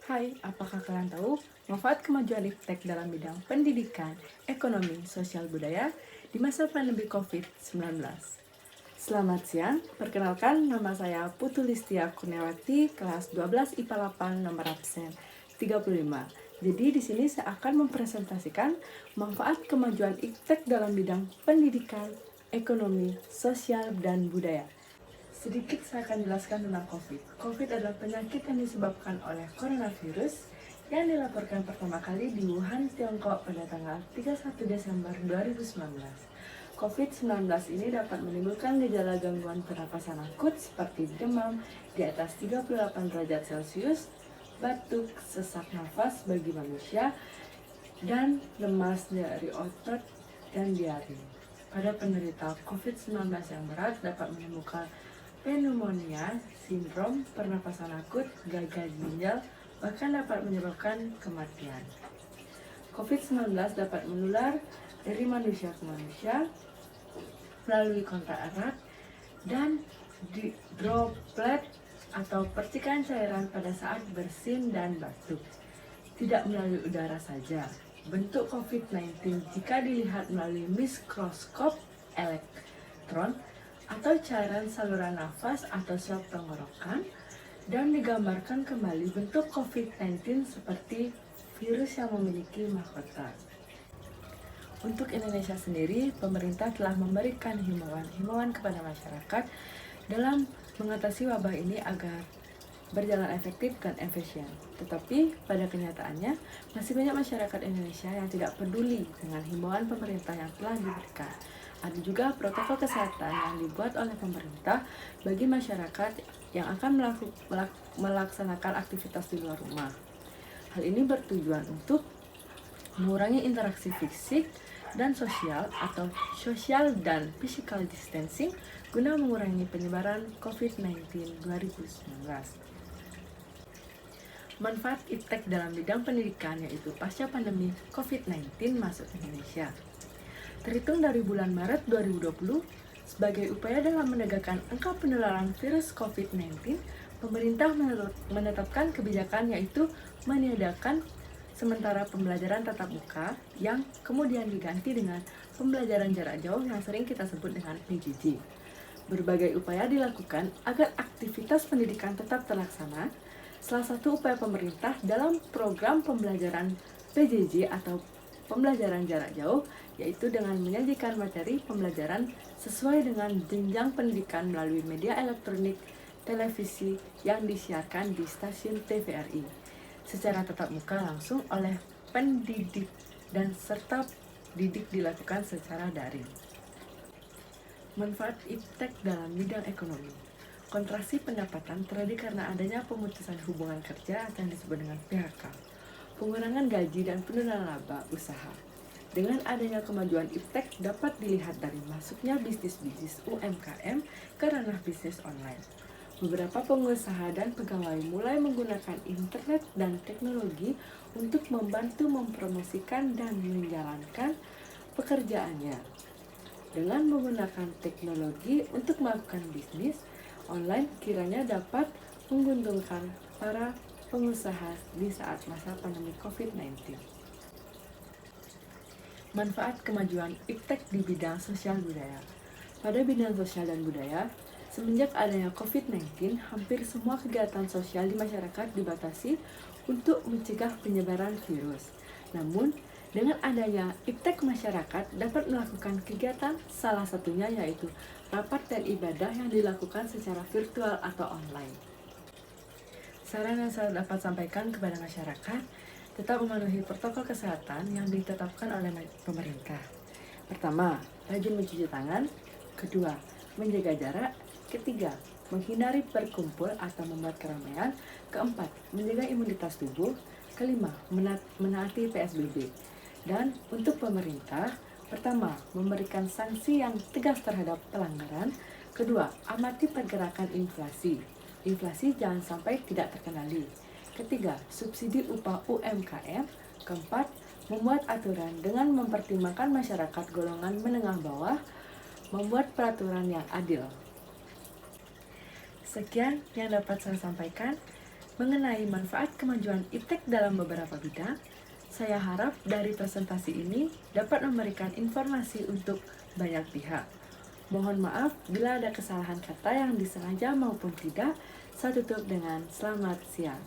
Hai, apakah kalian tahu manfaat kemajuan iptek dalam bidang pendidikan, ekonomi, sosial budaya di masa pandemi COVID-19? Selamat siang, perkenalkan nama saya Putu Listia Kurniawati, kelas 12 IPA 8 nomor absen 35. Jadi di sini saya akan mempresentasikan manfaat kemajuan iptek dalam bidang pendidikan, ekonomi, sosial, dan budaya. Sedikit saya akan jelaskan tentang COVID. COVID adalah penyakit yang disebabkan oleh coronavirus yang dilaporkan pertama kali di Wuhan, Tiongkok pada tanggal 31 Desember 2019. COVID-19 ini dapat menimbulkan gejala gangguan pernapasan akut seperti demam di atas 38 derajat Celcius, batuk, sesak nafas bagi manusia, dan lemas dari otot dan diare. Pada penderita COVID-19 yang berat dapat menimbulkan pneumonia, sindrom pernapasan akut, gagal ginjal, bahkan dapat menyebabkan kematian. COVID-19 dapat menular dari manusia ke manusia melalui kontak erat dan di droplet atau percikan cairan pada saat bersin dan batuk. Tidak melalui udara saja. Bentuk COVID-19 jika dilihat melalui mikroskop elektron atau cairan saluran nafas atau swab tenggorokan, dan digambarkan kembali bentuk COVID-19 seperti virus yang memiliki mahkota. Untuk Indonesia sendiri, pemerintah telah memberikan himbauan kepada masyarakat dalam mengatasi wabah ini agar berjalan efektif dan efisien. Tetapi pada kenyataannya, masih banyak masyarakat Indonesia yang tidak peduli dengan himbauan pemerintah yang telah diberikan. Ada juga protokol kesehatan yang dibuat oleh pemerintah bagi masyarakat yang akan melaksanakan aktivitas di luar rumah. Hal ini bertujuan untuk mengurangi interaksi fisik dan sosial atau social dan physical distancing guna mengurangi penyebaran COVID-19 2019. Manfaat iptek dalam bidang pendidikan yaitu pasca pandemi COVID-19 masuk Indonesia. Terhitung dari bulan Maret 2020, sebagai upaya dalam menegakkan angka penularan virus COVID-19, pemerintah menetapkan kebijakan yaitu meniadakan sementara pembelajaran tatap muka yang kemudian diganti dengan pembelajaran jarak jauh yang sering kita sebut dengan PJJ. Berbagai upaya dilakukan agar aktivitas pendidikan tetap terlaksana. Salah satu upaya pemerintah dalam program pembelajaran PJJ atau pembelajaran jarak jauh yaitu dengan menyajikan materi pembelajaran sesuai dengan jenjang pendidikan melalui media elektronik televisi yang disiarkan di stasiun TVRI secara tatap muka langsung oleh pendidik dan serta didik dilakukan secara daring. Manfaat iptek dalam bidang ekonomi. Kontraksi pendapatan terjadi karena adanya pemutusan hubungan kerja atau yang disebut dengan PHK, pengurangan gaji dan penurunan laba usaha. Dengan adanya kemajuan iptek dapat dilihat dari masuknya bisnis-bisnis UMKM ke ranah bisnis online. Beberapa pengusaha dan pegawai mulai menggunakan internet dan teknologi untuk membantu mempromosikan dan menjalankan pekerjaannya. Dengan menggunakan teknologi untuk melakukan bisnis online kiranya dapat menguntungkan para pengusaha di saat masa pandemi COVID-19. Manfaat kemajuan iptek di bidang sosial budaya. Pada bidang sosial dan budaya, semenjak adanya COVID-19, hampir semua kegiatan sosial di masyarakat dibatasi untuk mencegah penyebaran virus. Namun, dengan adanya iptek masyarakat dapat melakukan kegiatan salah satunya yaitu rapat dan ibadah yang dilakukan secara virtual atau online. Saran yang saya dapat sampaikan kepada masyarakat, tetap memenuhi protokol kesehatan yang ditetapkan oleh pemerintah. Pertama, rajin mencuci tangan. Kedua, menjaga jarak. Ketiga, menghindari berkumpul atau membuat keramaian. Keempat, menjaga imunitas tubuh. Kelima, menaati PSBB. Dan untuk pemerintah, pertama, memberikan sanksi yang tegas terhadap pelanggaran. Kedua, amati pergerakan inflasi. Inflasi jangan sampai tidak terkendali. Ketiga, subsidi upah UMKM. Keempat, membuat aturan dengan mempertimbangkan masyarakat golongan menengah bawah, membuat peraturan yang adil. Sekian yang dapat saya sampaikan. mengenai manfaat kemajuan iptek dalam beberapa bidang. Saya harap dari presentasi ini dapat memberikan informasi untuk banyak pihak. Mohon maaf bila ada kesalahan kata yang disengaja maupun tidak. Saya tutup dengan selamat siang.